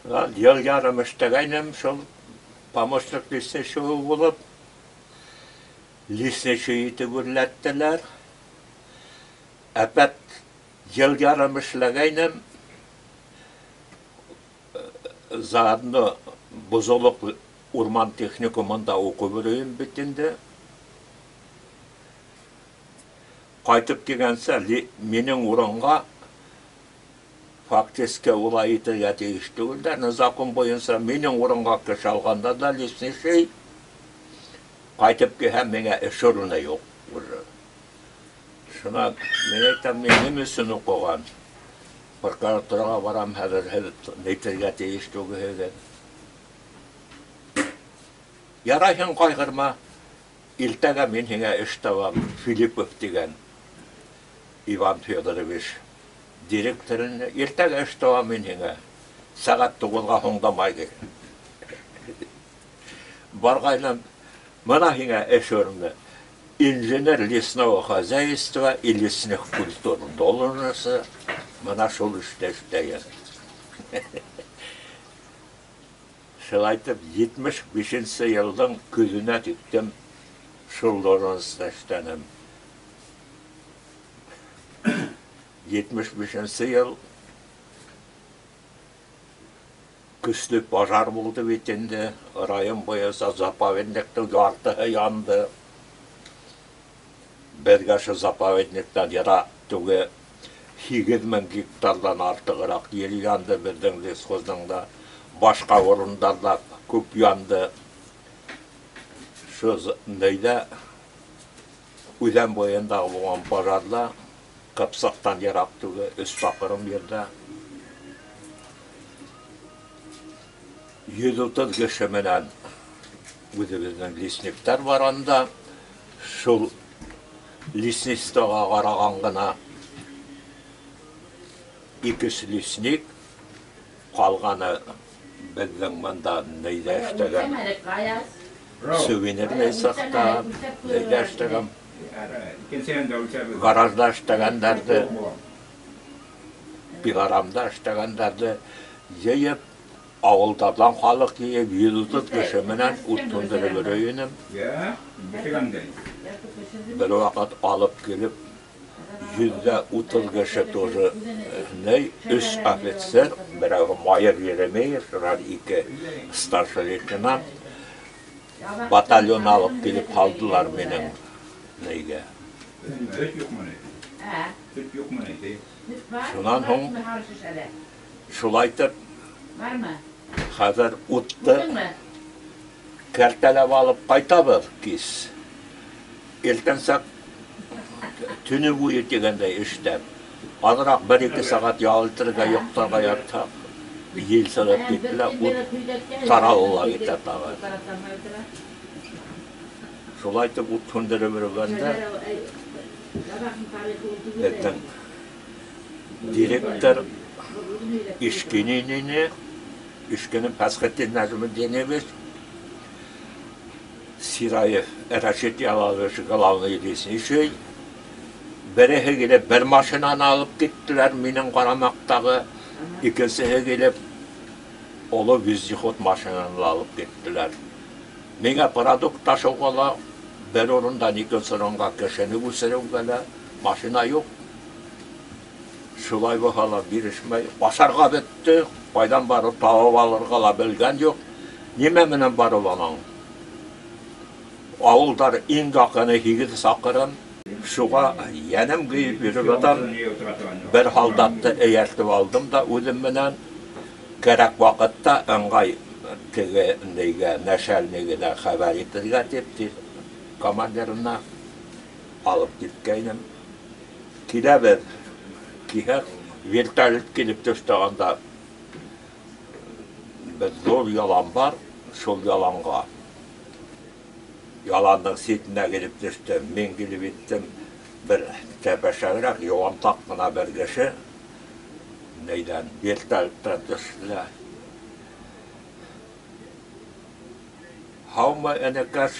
Ел ярым іштегенім, шол помощник лесничий болып, лесничий итіп үрләттілер. Әпәт ел ярым ішлегенім, заодно Бузолық урман техникумында оқып өрейін бітінді. Қайтып келгенсе, менің орынға фактически олай итіге тегішті өлдерні закон бойынша менің орынға кеш алғанда да лесничий қайтып келген менге іш орны жоқ. Шына мен айтам, мен немесін оқыған. Прокуратураға барам, әзір нейтерге тегішті өгеген. Ярайын қайғырма, илтәгә мен һиңә эш табам, Филиппов деген Иван Федорович директорын, иртәгә эш табам мен һиңә, сәгать 9-га һуңдамай кел. Барғайным, мына һиңә эш орны, инженер лесного хозяйства и лесных культур должности, мына шул эштә эшләгән. Шылайтып, 75-ші елдің күзіне түктім, шул должностьта эштәнем. 75-ші ел күслі пожар болды бетінде, район бойынша заповедниктің жартыһы янды. Бергәші заповедниктан яра түге 8,000 гектардан артығырақ ел янды біздің лесхоздың да. Башқа орындарда көп янды. Şu neyde Üzen boyunda olan pazarda Kapsak'tan yarattığı üst bakırım yerde 130 kişiminen özümüzün lisnikler var anda. Şu lisnistoğa qarağanğına 2 lisnik қалғаны біздің мында нейде іштеген сувенирный сақтап, нейде іштеген гаражда іштегендерді, пилорамда іштегендерді жейіп, ауылдардан халық ейіп, 130 кішіменен ұттындырып өрейінім. Bir vaqt alıp gelip 130 kişi тоже ney, 3 ofitser, biri Mayer Yeremeyev, şurar 2 starшы leytenant, batalyon alıp gelip kaldılar benim neyge. Şundan soň şulaytып, hazır uttu, kertelep alıp kaytabız kis. Eltensek tünü boyu degende işlep, azırak 1-2 saat yağıltırga yoqtarga yattaq, yel salap kettiler, ut taralıla gitti tağı. Şulaytып ut tündürüp yürgende, bizden direktor işkinin Paskettin Nazım'ın denemiz, Sirayev, Raşit Yalavışı Galavlı Lisnичий, birihe gelip bir maşinanı alıp gittiler, minin Qaramaqtağı, ikisihe gelip olu vizihot maşinanı alıp gittiler. Mine produkt taşıqala, bir orundan 2 sırınğa keşeni göseriğine, maşina yok. Şulay bu hala birişmey, başarga bitti, paydan barıp tavab alırgala bilgen yok. Nime minen barıp alan? Ağıldar in qaqını higid saqırın, şuğa yenim qıyıp yürüp adam bir haldatты eyertip aldım da özüm minen gerek vakitta öngay neyge, neşelnigine haber etirge tepti komanderine alıp gitkeynim. Kile bir kiher vertolyot gelip düştüğünde bir zor yalan var, şol yalanğa yalanın setine gelip düştüm, men gelip ettim bir tepeşeğirak, yoğun takmına bir kişi neyden, vertolyottan düştüler. Havma enekas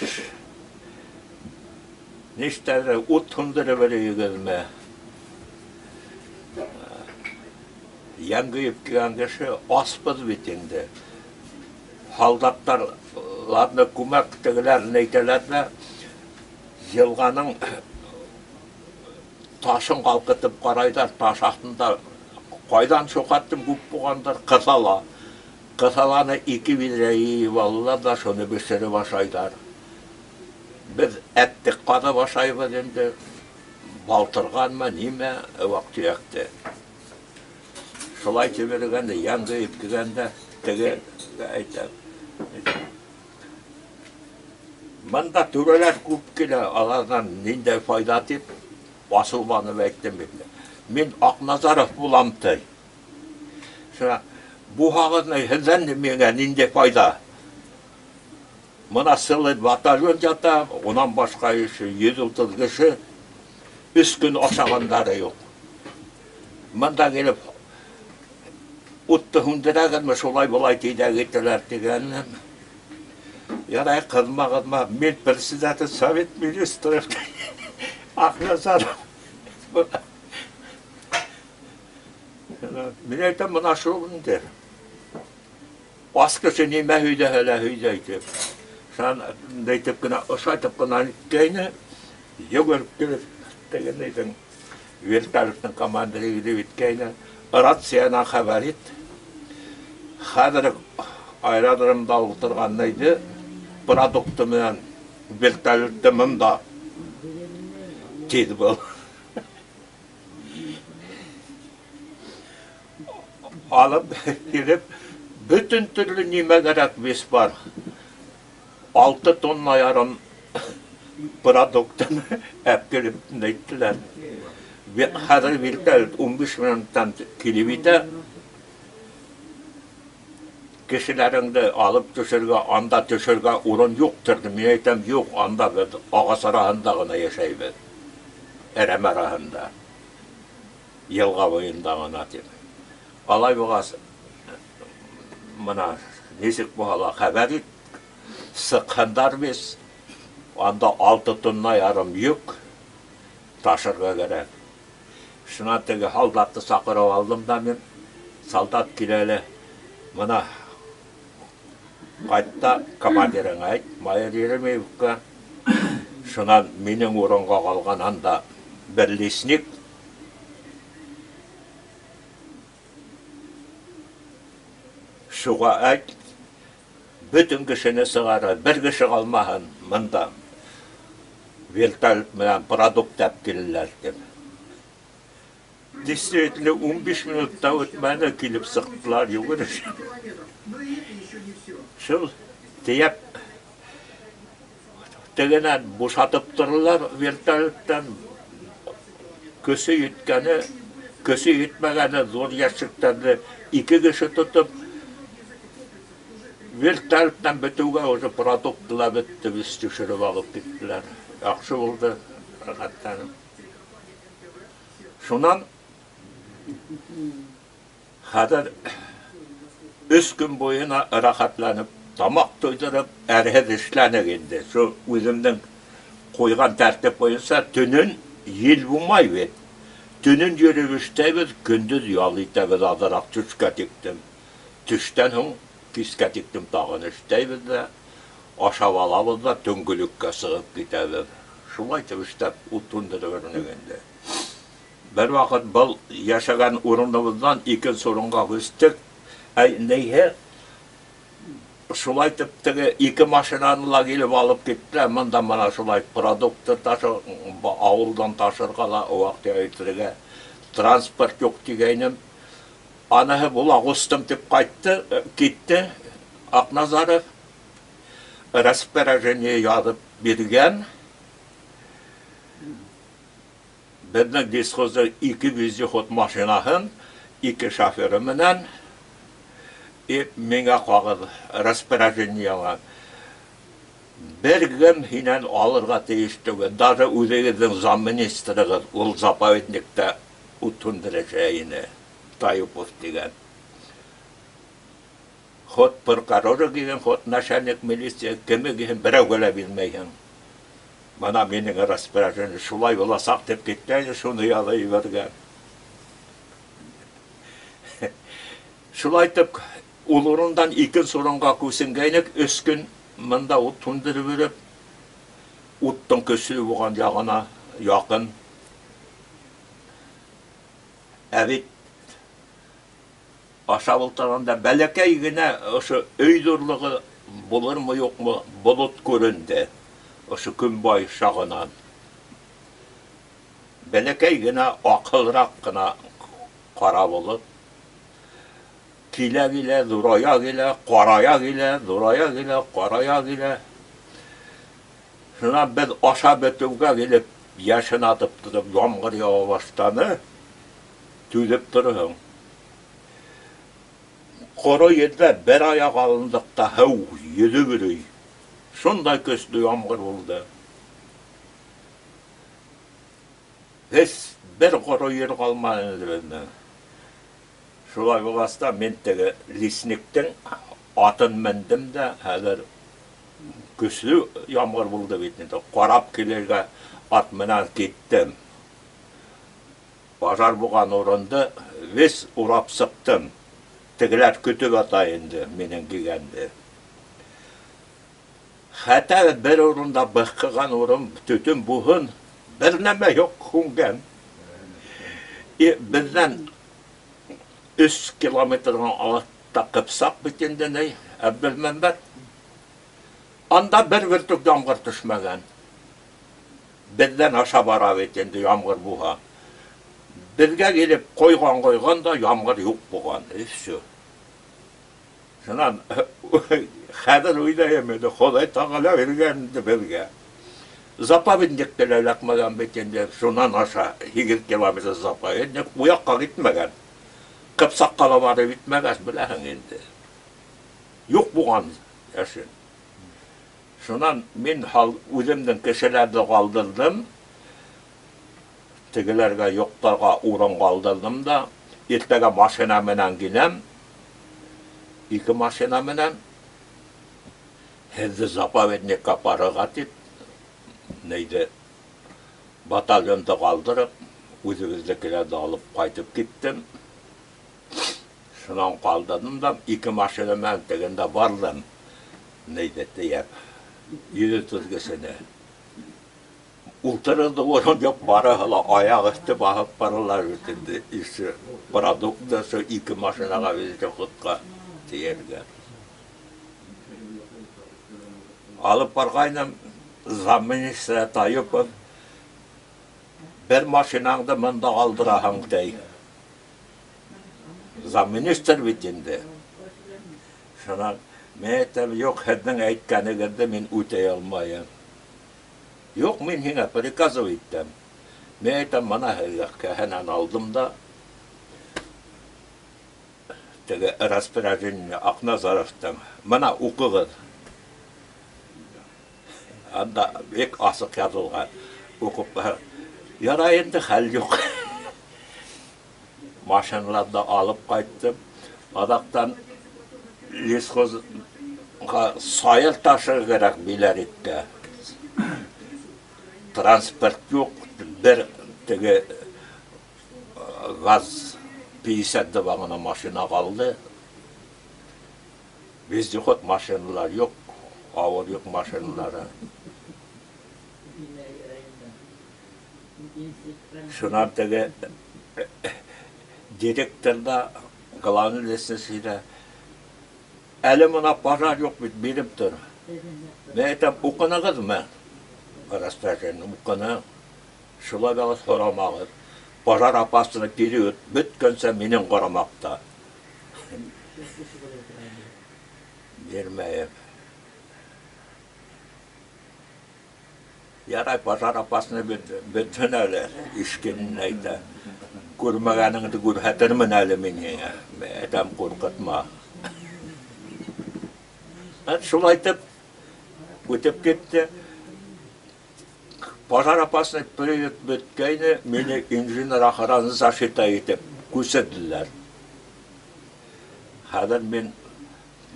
neştere ut hundırı veriyoruz me. яңгыйып келген кеше аспыз бит инде. Солдаттарларны күмәктегеләрен әйтәләр дә, елганың ташын қалқытып қарайдар, таш астында қайдан шоқаттым көп болғандар, қысала. Қысаланы 2 бидре иіп алылар да, соны пішіріп ашайдар. Біз әттік қадып ашайбыз енді, балтырған ма, неме, уақ түйекті. Солай тебергенде, яңгыйып келгенде, теге айтам. Мында түрелер көп келе, алардан нендей файда деп, басылманы бәйттім бекті. Мен Ақназаров боламтай. Бұ хағызны хізен менге нендей файда. Мына сылы батальон жата, онан башқа еші, 130 кіші, 3 күн ашағандары жоқ. Мында келіп, ұтты хүндірәгін солай-болай тейді кеттілер дегенім. Ярай, қызма, мен председатель совет министров, Ақназаров. Мен айтам, мына шоғын Басқышы неме үйді әлі үйді айтып. Шан дейтіп кіна, ұшайтып кіна кейні, егеріп келіп, деген дейтін, верталықтың командыры үйді кейні, рацияна хабар ет. Қазір аэродрымда отырған дейді, продукты менен верталықты мұнда теді бол. Алып келіп, bütün türlü nime gerek biz var. 6 tonna yarım produktunu hep gelip nettiler. Ve hazır birlikte 15 minuttan kilibide kişilerin de alıp düşürge, anda düşürge urun yoktur. Men aytam yok, anda biz ağas arasında yaşayız. Erem arasında. Yılga boyunda gana deyip. Alay boğaz. Мына несек бұғала қабар ет, сыққандар бес, анда 6 тонна ярым юк ташырға керек. Шына теге солдатты сақырып алдым да мен, солдат келелі, мына қайтта командирің айт, майыр Еремеевқа, шынан менің орынға қалған анда бір лесник, Шуға айт, бүтін кішіні сығары, бір кіші қалмағын мұнда вертолет менен продукт әп келілер деп. Действительно, 15 минутта өтмәні келіп сықтылар, югіріш. Шыл, тейіп, дегенен бушатып тұрылар вертолеттен, көсі етмәгені зор яшықтарды 2 кіші тұтып, вертолеттен бітуге уже продуктылар бітті, біз түшіріп алып кеттілер. Яқшы болды, рахаттанып. Шунан, қазір 3 күн бойына рахатланып, тамақ тойдырып, әрхед ішләнік енді. Şu өзімдің қойған тәртіп бойынша түнін ел болмай бет. Түнін жүріп іштейбіз, күндіз ялайтабыз, азырақ түшке тектім. Түштен соң киске тектім тағын іштейбіз де, ашап алабыз да түңгілікке сығып кетеміз. Шулай түштеп ұттындыры өрінігінде. Бір вақыт бұл яшаған орынымыздан 2 орынға өстік. Нейhe, шулай тіптігі 2 машинаныла келіп алып кетті. Мұнда мана шулай продукты ауылдан ташырғала оғақты өйтіріге транспорт жоқ дегенім. Анығы бұл ағыстым деп қайтты, кетті. Ақназаров распоряжение ядып берген. Біздің десқозы 2 вездеход машинаһын, 2 шофері менен, менге қағыз распоряжение бір кім хинен алырға тейіштігі, даже өзегіздің замминистрігі, ол заповедникті ұттындыры жайыны, Тайыпов деген. Ход прокуроры деген, ход начальник милиция, кімі кейін бірі көлі білмейін. Мана менің распоряжение шулай боласақ деп кеткен, шуны ялай берген. Şulaytıp ulurundan ikin sorunga көсінгейнік өскін мында ут тундырып өріп, уттың көсілі болған жағына яқын. Әбет аша бұлтарында бәләкәй генә ошы өйдірлігі болыр мы, yok mu, bulut көрінді. Oşu Күнбай шағынан. Бәләкәй генә ақылырақ қына қара болып, килә-килә, зурая килә, қарая килә, зурая килә, қарая килә. Шунан без аша бетеугә килеп, яшен атып тұрып, ямғыр ява баштаны, түзеп тұрыһың. Қора еді бір аяқ алындықта хау, еді бүрей. Шундай көсті ямғыр болды. Біз бір қора ер қалмайын дебенді. Шулай болғаста мен тегі лесниктің атын міндім де, әлір көсілі ямғыр болды бетінде. Қарап келерге ат мінен кеттім. Бажар болған орынды вес ұрап сықтым. Тігілер күтіп атайынды менен кегенді. Хәтә бір орында бұқыған орын түтін бұғын бір нәме yok күнген. Бізден 3 километрдің алатта қыпсақ бітенді ней, әбілмен бәр. Анда бір түк ямғыр түшмәген. Бізден аша бара бітенді ямғыр бұға. Бізге келіп қойған да ямғыр yok бұған. Все. Шынан Хәдір ойлайымеді, Құдай тағала бергенді бізге. Запаведниктер әләкмәген бетенде, шунан аша 2 километр запаведник, уяққа кетмәген. Қыпсақ қаламары бітмәгәс біләһің енді. Юқ бұған әшін. Шунан мен өзімдің кішілерді қалдырдым, тігілерге, yoқтарға урын қалдырдым да, ертеге машина менен келем, 2 машина менен, Hezdi zapavednikka parıgat et, neydi, batalyonda kaldırıp, özümüzdekileri de alıp kaytıp gittim. Şunan kaldırdım da, 2 maşını menteginde vardım, neydi deyip, 130 kişini. Ultırıldı orun yok, barıhıla ayak üstü bakıp paralar ütündü, işi, produktu, şu 2 maşına verecek hıtka diyerler. Alıp barğaydım, zamministre Tayyip'im, bir maşinandı mında kaldırahın dey. Zamminister bitindi. Şuna, men yok, hedin aytkani girdi, men ötey almayın. Yok, men hine prikazı bittim. Men aytam, bana hemen aldım da, tege raspirajini Aknazarov'tan, bana okuğuz. Anda pek asık yazılgan. Okup, yarayındı hal yok. Maşınlarda alıp kayttım. Adaktan leskozga sayıl taşı gerek bileritke. Transport yok. Bir tege gaz 50 bağına maşına kaldı. Bizde yok maşınlar yok. Ağır yok maşınlara. Şuna tege direktörda Gılanı listesiyle elimine pazar yok bilip dur. Ben etem okuna kız mı? Araştıracağım okuna. Şula bana soramağız. Pazar apasını giriyor. Bütkense benim karamakta. Vermeyeyim. Yaray pazar apasını bütün öyle işkinin neydi. Görmeğenini de görhetirmin elimini. Edem korkutma. Şulaytıp ötüp gitti. Pazar apasını bütkeyni beni injiner ahıranı zaşita etip küsediler. Hadır ben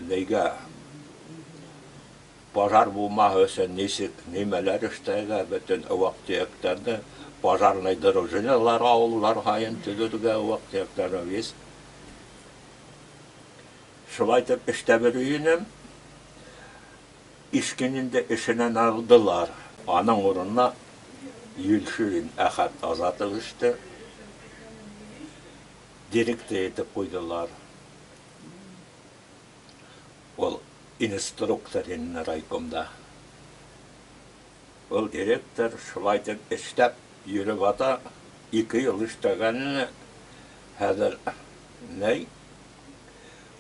neyge pazar bulma ösen nesik nemeler işteyge bütün vaktiyeklerdi. Pazar neydir o jüneler ağıllar hayın tüdüdüge vaktiyeklerine biz. Шулайтып эштәбер үйінім, işkininde işinen aldılar. Anın uğruna Yülşür'ün Əxət Azatov işte direktör edip koydular. Ol instruktör inne raykomda. Ol direktör şulaytып iştep yürüp ata 2 yıl iştegenini hazır ney?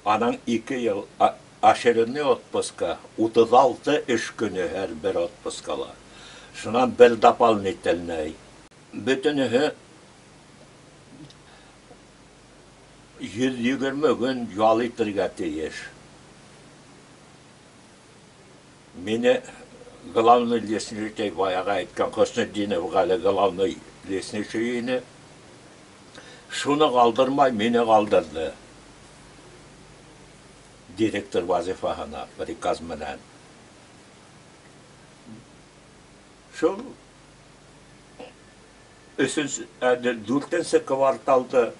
Anın 2 yıl aşırını отпуска, 36 iş günü her bir отпускала. Şundan bir дополнительный. Bütünühü 120 gün yalıytırga teyir. Meni главный лесничий баяғы айтқан Қоснединов ғалі главный лесничийini şunu kaldırmay, meni kaldırdı. Direktör vazifahına prikaz menen. Şol 4-nji kvartalda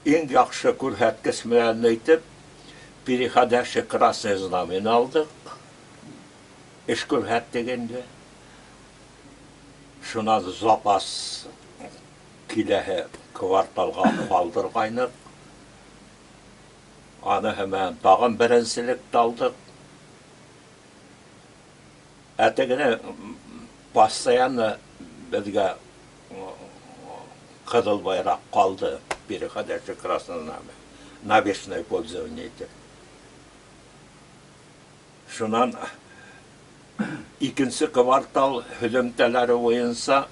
en yaxşı көрһәткес менен әйтеп, переходящий красный знамени алдык. Эш көрһәт дегенде. Шунан запас киләһе кварталга калдыргайнык. Аны hemen tağın birinçilikte aldık. Әтегіне постоянно bizge Kızıl bayrak kaldı. Biri kadar krasный знамя. На вечное пользование. Şundan ikinci kvartal hüzümteleri oyunsa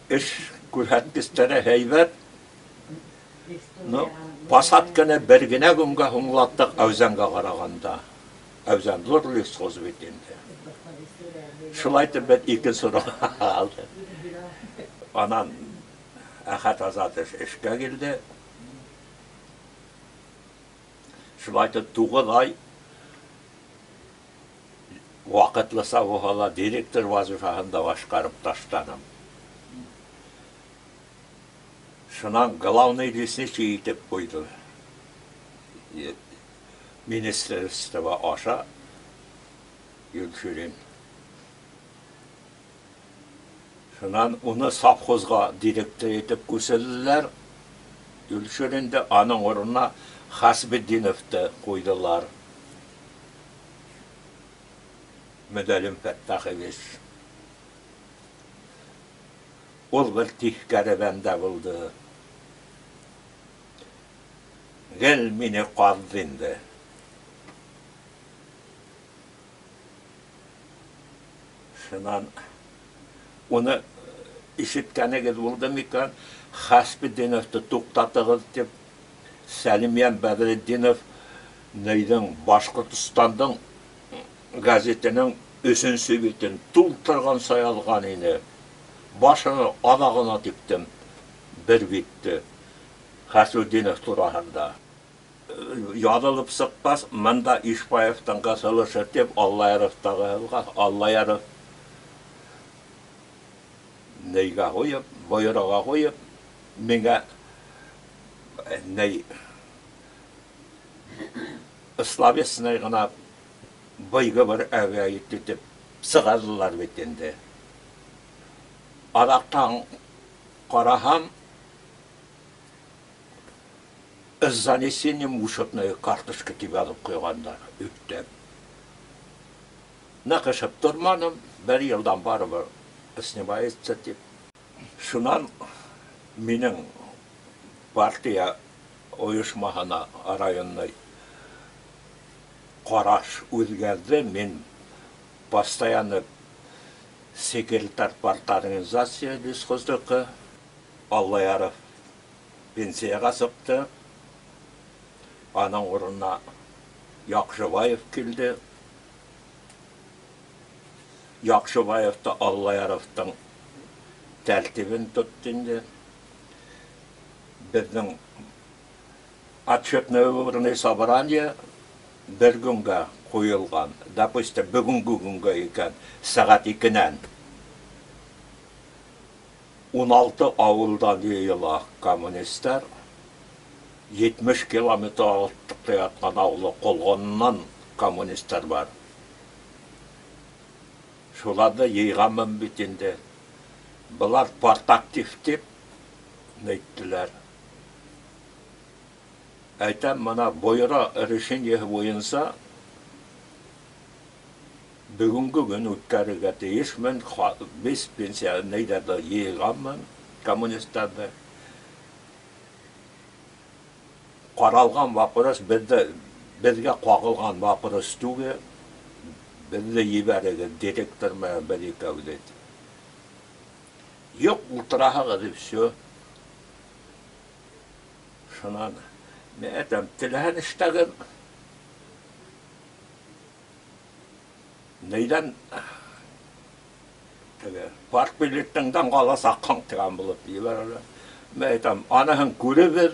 iş көрһәткестері heybet. Pasatkene bergine günge hunglattık Әвзәнге қарағанда. Әвзән зор лесхоз бетінде. Şulaytып bet 2 soru aldı. Anan Әхәт Азатов işke geldi. Şulaytып 9 ay vaqıtlısa ohala direktör vazifasında başkarıp taştanım. Şundan главный лесничий etip koydu. Ministerstva aşa Yülşür'ün. Şundan onu savxozga direktör etip kösediler. Yülşür'ün de anın oruna Hasbeddinov'da koydular. Müdəlim Fəttaxeviç. Ol bir tihkəri bəndə buldu. Gel mini qazdindi. Şundan onu işitkənəgiz buldu mikan Hasbeddinov'da toqtatığız dep Сәлимиян Бәдретдинов нейдің Башқұртстанның газетінің үшінші бетін толтырған sayalған ені. Başını adağına типтім bir бетті Хасбеддинов турасында. Ядылып сықпас, мында Ишбаевтың қасылышы деп Аллаяров нейге қойып, бойыраға қойып, менге ney ıslavesine gına baygı bir eve gittik sığazlılar bitende. Adaktan karaham zanesinim uşutnayı kartışkı gibi alıp koyganlar üttep. Nakışıp durmanım, bir yıldan bari bir ısnıma etse dep. Şunan menin partiya uyuşmahına rayonuna qaraş o'zgardi. Men постоянно sekretar parti organizatsiya lesxozdiki Allayarov pensiyaga chiqdi. Aның o'rnina Yaxshibayev keldi. Yaxshibayev da Allayarovning tartibini tutdi. Bizning отчетное выборное собрание bir günge koyulgan. Допустим, бүгінгі күнге екен сағат 2-нен 16 ауылдан ейіла коммунистер 70 километр алыстықта жатқан ауылы қолғанынан коммунистер бар. Шуларды ейғанмын бетінде. Бұлар партактив деп нейттілер. Айтам, мына бойыра решение бойынса, бүгінгі күн өткәріге тейіш мен 5 пенсия нейдерді ейғанмын коммунистерді. Қаралған вопрос, бізге қағылған вопрос түге, бізді ебәріге директор мен бір-екі өдеді. Yok, ultraha dedi все. Şundan, ne edem, tilehen iştagın. Neyden, park bilettinden kala sakkan tıkan bulup diye var öyle. Ne edem, anahın gülü bir,